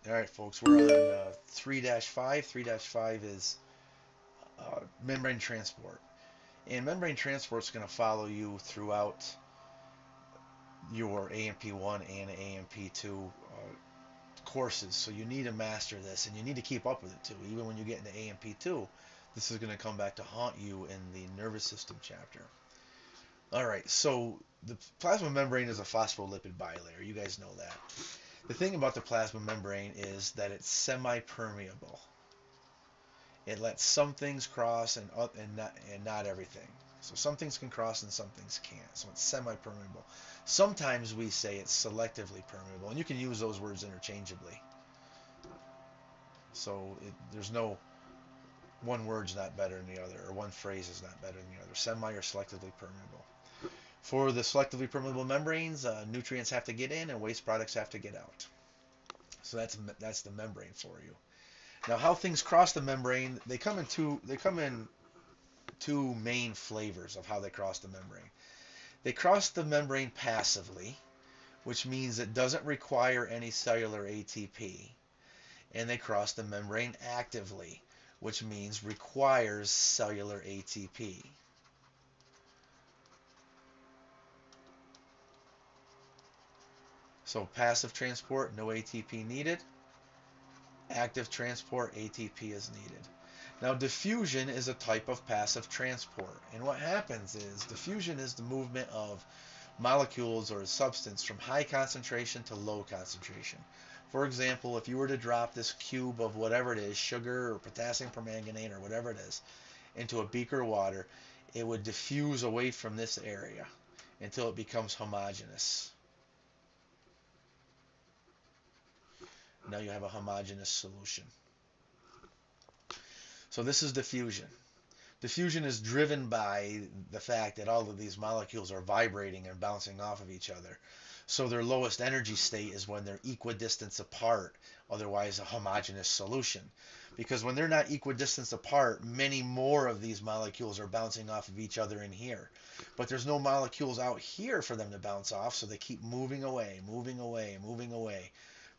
All right, folks, we're on 3-5. 3-5 is membrane transport. And membrane transport is going to follow you throughout your AMP1 and AMP2 courses. So you need to master this and you need to keep up with it too. Even when you get into AMP2, this is going to come back to haunt you in the nervous system chapter. All right, so the plasma membrane is a phospholipid bilayer. You guys know that. The thing about the plasma membrane is that it's semi-permeable. It lets some things cross and not everything. So some things can cross and some things can't. So it's semi-permeable. Sometimes we say it's selectively permeable, and you can use those words interchangeably. So there's no one word's not better than the other, or one phrase is not better than the other. Semi or selectively permeable. For the selectively permeable membranes, nutrients have to get in and waste products have to get out. So that's the membrane for you. Now, how things cross the membrane, they come in two main flavors of how they cross the membrane. They cross the membrane passively, which means it doesn't require any cellular ATP, and they cross the membrane actively, which means requires cellular ATP. So passive transport, no ATP needed. Active transport, ATP is needed. Now, diffusion is a type of passive transport. And what happens is diffusion is the movement of molecules or a substance from high concentration to low concentration. For example, if you were to drop this cube of whatever it is, sugar or potassium permanganate or whatever it is, into a beaker of water, it would diffuse away from this area until it becomes homogeneous. Now you have a homogeneous solution. So this is diffusion. Diffusion is driven by the fact that all of these molecules are vibrating and bouncing off of each other. So their lowest energy state is when they're equidistance apart, otherwise a homogeneous solution. Because when they're not equidistance apart, many more of these molecules are bouncing off of each other in here. But there's no molecules out here for them to bounce off, so they keep moving away, moving away, moving away,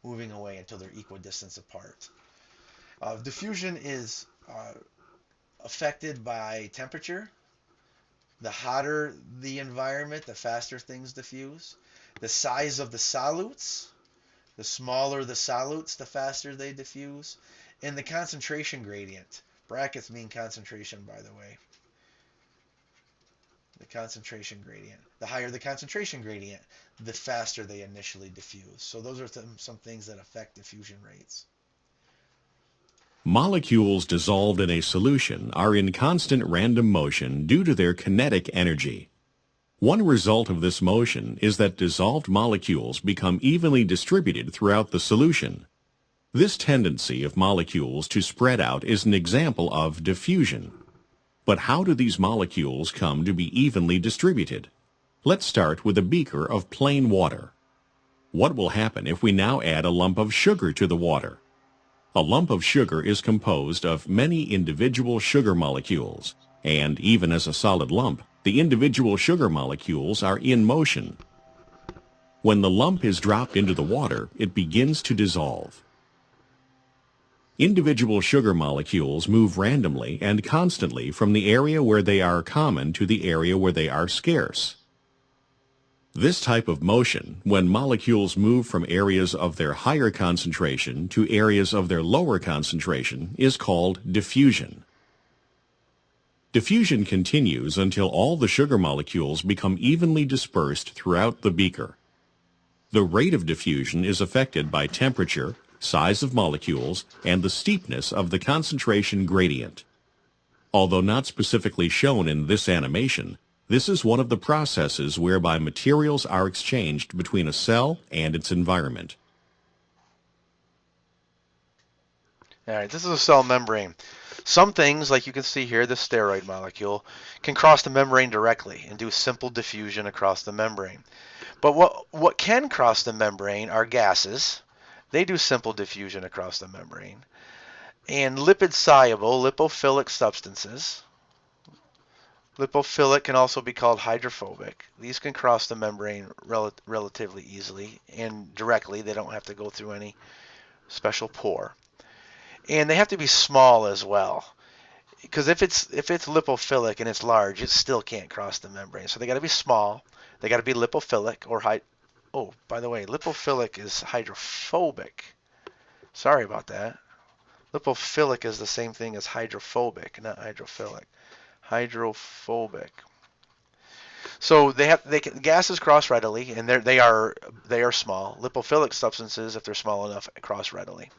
moving away until they're equidistance apart. Diffusion is affected by temperature. The hotter the environment, the faster things diffuse. The size of the solutes, the smaller the solutes, the faster they diffuse. And the concentration gradient. Brackets mean concentration, by the way. The concentration gradient. The higher the concentration gradient, the faster they initially diffuse. So those are some things that affect diffusion rates. Molecules dissolved in a solution are in constant random motion due to their kinetic energy. One result of this motion is that dissolved molecules become evenly distributed throughout the solution. This tendency of molecules to spread out is an example of diffusion. But how do these molecules come to be evenly distributed? Let's start with a beaker of plain water. What will happen if we now add a lump of sugar to the water? A lump of sugar is composed of many individual sugar molecules, and even as a solid lump, the individual sugar molecules are in motion. When the lump is dropped into the water, it begins to dissolve. Individual sugar molecules move randomly and constantly from the area where they are common to the area where they are scarce. This type of motion, when molecules move from areas of their higher concentration to areas of their lower concentration, is called diffusion. Diffusion continues until all the sugar molecules become evenly dispersed throughout the beaker. The rate of diffusion is affected by temperature, size of molecules, and the steepness of the concentration gradient. Although not specifically shown in this animation, this is one of the processes whereby materials are exchanged between a cell and its environment. All right, this is a cell membrane. Some things, like you can see here, the steroid molecule, can cross the membrane directly and do simple diffusion across the membrane. But what can cross the membrane are gases. They do simple diffusion across the membrane. And lipid-soluble, lipophilic substances. Lipophilic can also be called hydrophobic. These can cross the membrane relatively easily and directly. They don't have to go through any special pore. And they have to be small as well. Because if it's lipophilic and it's large, it still can't cross the membrane. So they got to be small. They got to be lipophilic or oh, by the way, lipophilic is hydrophobic. Sorry about that. Lipophilic is the same thing as hydrophobic, not hydrophilic. Hydrophobic. So gases cross readily, and they are small. Lipophilic substances, if they're small enough, cross readily.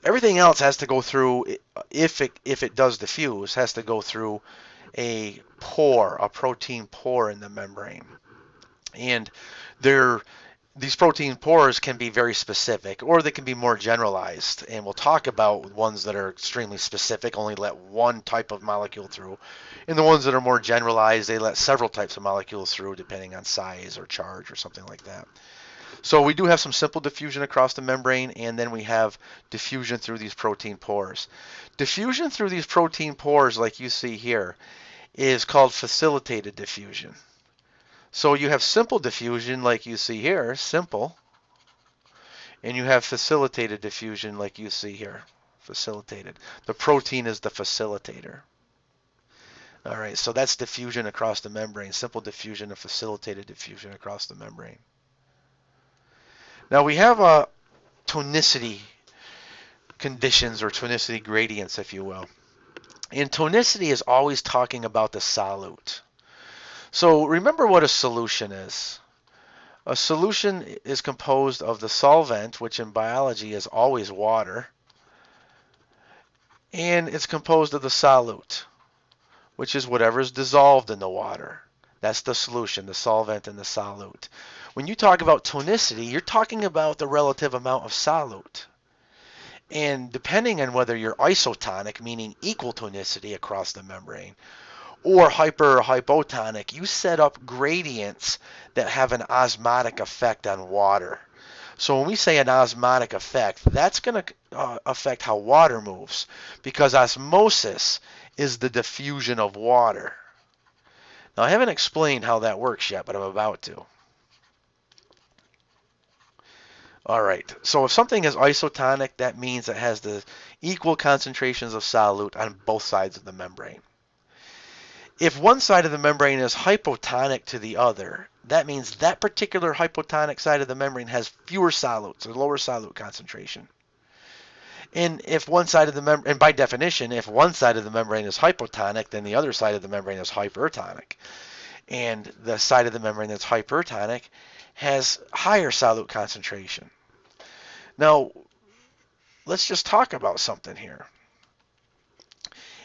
Everything else has to go through, if it does diffuse, has to go through a pore, a protein pore in the membrane. And these protein pores can be very specific, or they can be more generalized. And we'll talk about ones that are extremely specific, only let one type of molecule through. And the ones that are more generalized, they let several types of molecules through, depending on size or charge or something like that. So we do have some simple diffusion across the membrane, and then we have diffusion through these protein pores. Diffusion through these protein pores, like you see here, is called facilitated diffusion. So you have simple diffusion, like you see here, simple, and you have facilitated diffusion, like you see here, facilitated. The protein is the facilitator. All right, so that's diffusion across the membrane, simple diffusion and facilitated diffusion across the membrane. Now we have tonicity conditions, or tonicity gradients, if you will. And tonicity is always talking about the solute. So remember what a solution is. A solution is composed of the solvent, which in biology is always water, and it's composed of the solute, which is whatever is dissolved in the water. That's the solution, the solvent and the solute. When you talk about tonicity, you're talking about the relative amount of solute. And depending on whether you're isotonic, meaning equal tonicity across the membrane, or hyper or hypotonic, you set up gradients that have an osmotic effect on water. So when we say an osmotic effect, that's going to affect how water moves, because osmosis is the diffusion of water. Now, I haven't explained how that works yet, but I'm about to. All right, so if something is isotonic, that means it has the equal concentrations of solute on both sides of the membrane. If one side of the membrane is hypotonic to the other, that means that particular hypotonic side of the membrane has fewer solutes, or lower solute concentration. And if one side of the membrane, and by definition, if one side of the membrane is hypotonic, then the other side of the membrane is hypertonic. And the side of the membrane that's hypertonic has higher solute concentration. Now, let's just talk about something here.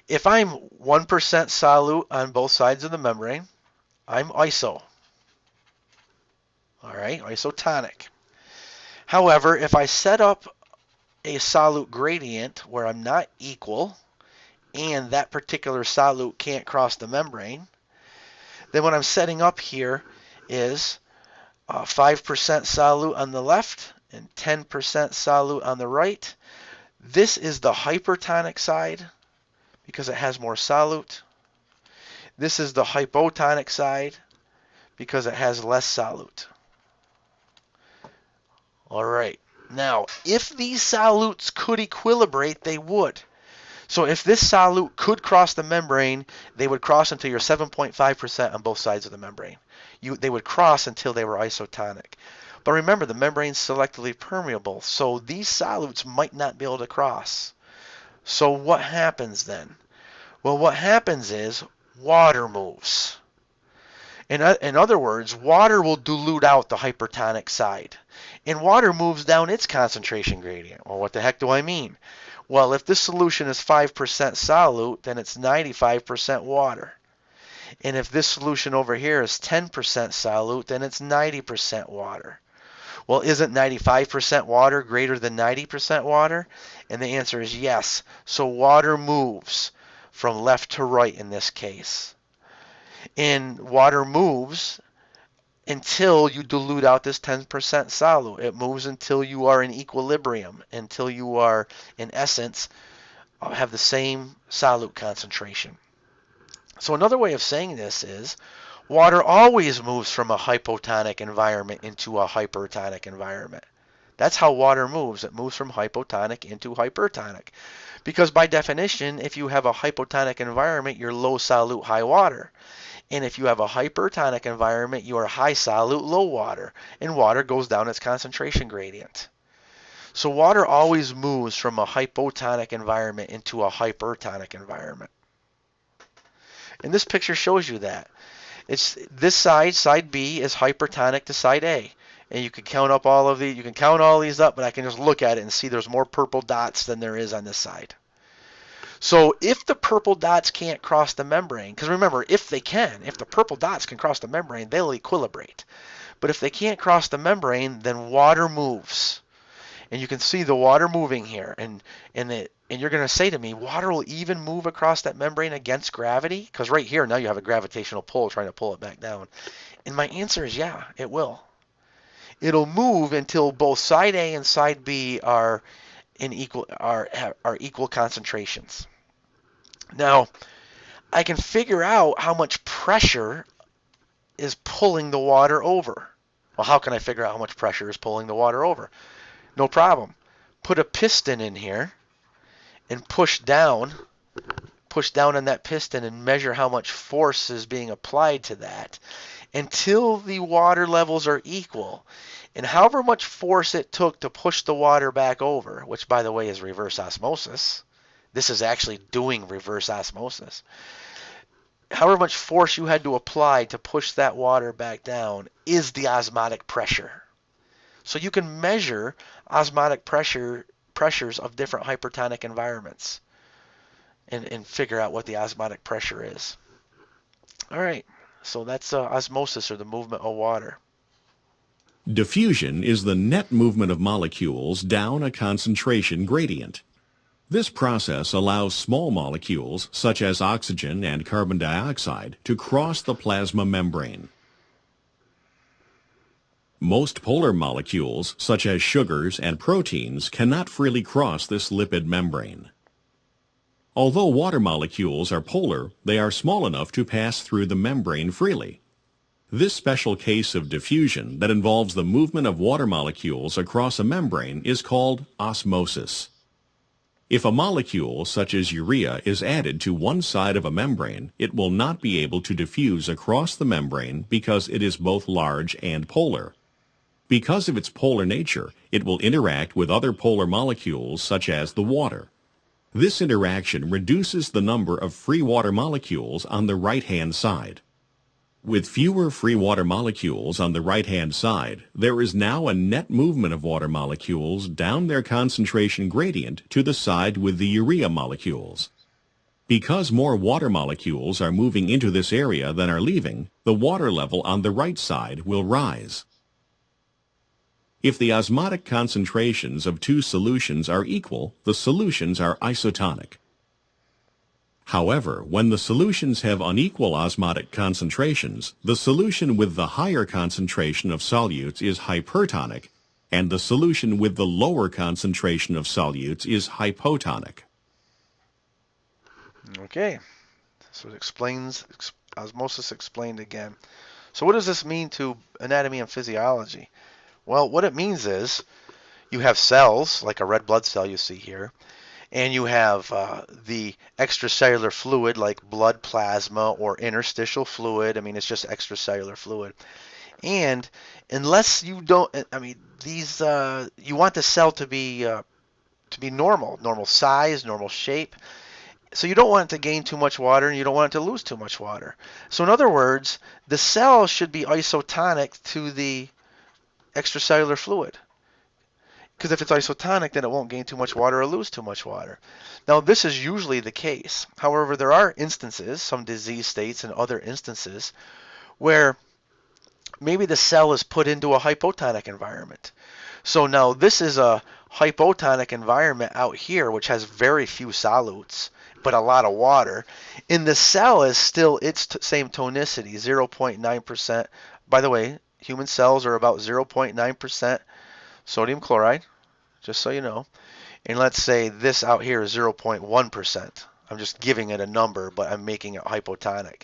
If I'm 1% solute on both sides of the membrane, I'm iso. All right, isotonic. However, if I set up a solute gradient where I'm not equal and that particular solute can't cross the membrane, then what I'm setting up here is 5% solute on the left and 10% solute on the right. This is the hypertonic side because it has more solute. This is the hypotonic side because it has less solute. All right. Now, if these solutes could equilibrate, they would. So if this solute could cross the membrane, they would cross until you're 7.5% on both sides of the membrane. They would cross until they were isotonic. But remember, the membrane's selectively permeable, so these solutes might not be able to cross. So what happens then? Well, what happens is water moves. In other words, water will dilute out the hypertonic side. And water moves down its concentration gradient. Well, what the heck do I mean? Well, if this solution is 5% solute, then it's 95% water. And if this solution over here is 10% solute, then it's 90% water. Well, isn't 95% water greater than 90% water? And the answer is yes. So water moves from left to right in this case. And water moves until you dilute out this 10% solute. It moves until you are in equilibrium, until you are, in essence, have the same solute concentration. So another way of saying this is water always moves from a hypotonic environment into a hypertonic environment. That's how water moves. It moves from hypotonic into hypertonic. Because by definition, if you have a hypotonic environment, you're low solute, high water. And if you have a hypertonic environment, you are high solute, low water. And water goes down its concentration gradient. So water always moves from a hypotonic environment into a hypertonic environment. And this picture shows you that. It's this side B, is hypertonic to side A. And you can count up all of these. You can count all these up, but I can just look at it and see there's more purple dots than there is on this side. So if the purple dots can't cross the membrane, because remember, if the purple dots can cross the membrane, they'll equilibrate. But if they can't cross the membrane, then water moves. And you can see the water moving here. And you're going to say to me, water will even move across that membrane against gravity? Because right here, now you have a gravitational pull trying to pull it back down. And my answer is yeah, it will. It'll move until both side A and side B are equal concentrations. Now, I can figure out how much pressure is pulling the water over. Well, how can I figure out how much pressure is pulling the water over? No problem. Put a piston in here and push down on that piston and measure how much force is being applied to that until the water levels are equal. And however much force it took to push the water back over, which by the way is reverse osmosis, this is actually doing reverse osmosis. However much force you had to apply to push that water back down is the osmotic pressure. So you can measure osmotic pressures of different hypertonic environments and figure out what the osmotic pressure is. All right, so that's osmosis, or the movement of water. Diffusion is the net movement of molecules down a concentration gradient. This process allows small molecules, such as oxygen and carbon dioxide, to cross the plasma membrane. Most polar molecules, such as sugars and proteins, cannot freely cross this lipid membrane. Although water molecules are polar, they are small enough to pass through the membrane freely. This special case of diffusion that involves the movement of water molecules across a membrane is called osmosis. If a molecule, such as urea, is added to one side of a membrane, it will not be able to diffuse across the membrane because it is both large and polar. Because of its polar nature, it will interact with other polar molecules such as the water. This interaction reduces the number of free water molecules on the right-hand side. With fewer free water molecules on the right-hand side, there is now a net movement of water molecules down their concentration gradient to the side with the urea molecules. Because more water molecules are moving into this area than are leaving, the water level on the right side will rise. If the osmotic concentrations of two solutions are equal, the solutions are isotonic. However, when the solutions have unequal osmotic concentrations, the solution with the higher concentration of solutes is hypertonic, and the solution with the lower concentration of solutes is hypotonic. Okay, so it explains osmosis explained again. So what does this mean to anatomy and physiology? Well, what it means is you have cells, like a red blood cell you see here, and you have the extracellular fluid like blood plasma or interstitial fluid. I mean, it's just extracellular fluid. And unless you don't, I mean, these you want the cell to be normal size, normal shape. So you don't want it to gain too much water, and you don't want it to lose too much water. So in other words, the cell should be isotonic to the extracellular fluid. Because if it's isotonic, then it won't gain too much water or lose too much water. Now, this is usually the case. However, there are instances, some disease states and other instances, where maybe the cell is put into a hypotonic environment. So now this is a hypotonic environment out here, which has very few solutes, but a lot of water. And the cell is still its same tonicity, 0.9%. By the way, human cells are about 0.9% sodium chloride, just so you know. And let's say this out here is 0.1%. I'm just giving it a number, but I'm making it hypotonic.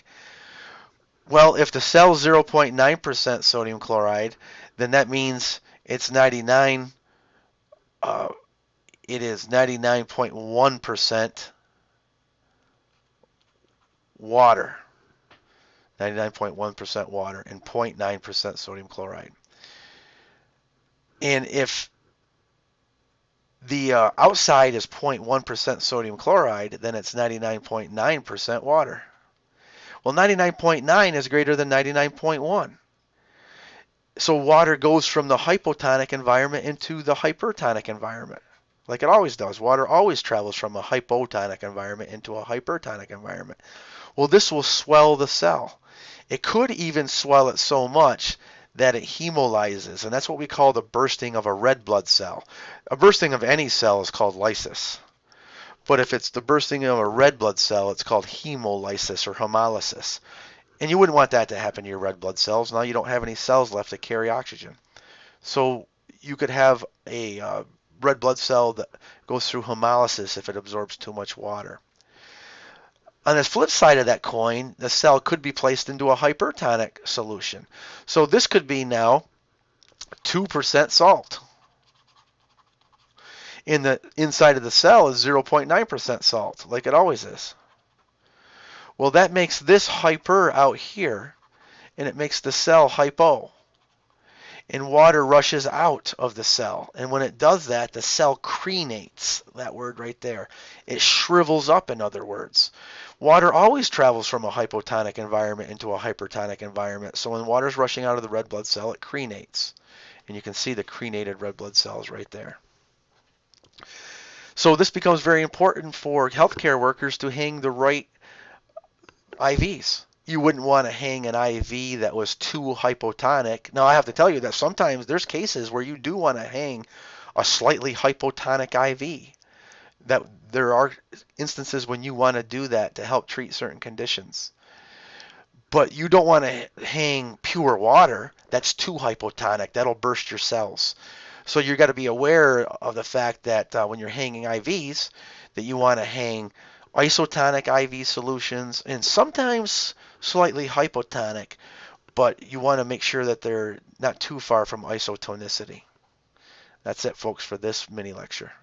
Well, if the cell's 0.9% sodium chloride, then that means it's 99 it is 99.1% water. 99.1% water and 0.9% sodium chloride. And if the outside is 0.1% sodium chloride, then it's 99.9% water. Well, 99.9 is greater than 99.1. So water goes from the hypotonic environment into the hypertonic environment, like it always does. Water always travels from a hypotonic environment into a hypertonic environment. Well, this will swell the cell. It could even swell it so much that it hemolyzes, and that's what we call the bursting of a red blood cell. A bursting of any cell is called lysis. But if it's the bursting of a red blood cell, it's called hemolysis or hemolysis. And you wouldn't want that to happen to your red blood cells. Now you don't have any cells left to carry oxygen. So you could have a red blood cell that goes through hemolysis if it absorbs too much water. On the flip side of that coin, the cell could be placed into a hypertonic solution. So this could be now 2% salt. In the inside of the cell is 0.9% salt, like it always is. Well, that makes this hyper out here, and it makes the cell hypo. And water rushes out of the cell. And when it does that, the cell crenates, that word right there. It shrivels up, in other words. Water always travels from a hypotonic environment into a hypertonic environment. So when water is rushing out of the red blood cell, it crenates. And you can see the crenated red blood cells right there. So this becomes very important for healthcare workers to hang the right IVs. You wouldn't want to hang an IV that was too hypotonic. Now, I have to tell you that sometimes there's cases where you do want to hang a slightly hypotonic IV. That there are instances when you want to do that to help treat certain conditions. But you don't want to hang pure water that's too hypotonic. That'll burst your cells. So you've got to be aware of the fact that when you're hanging IVs, that you want to hang isotonic IV solutions and sometimes slightly hypotonic, but you want to make sure that they're not too far from isotonicity. That's it, folks, for this mini lecture.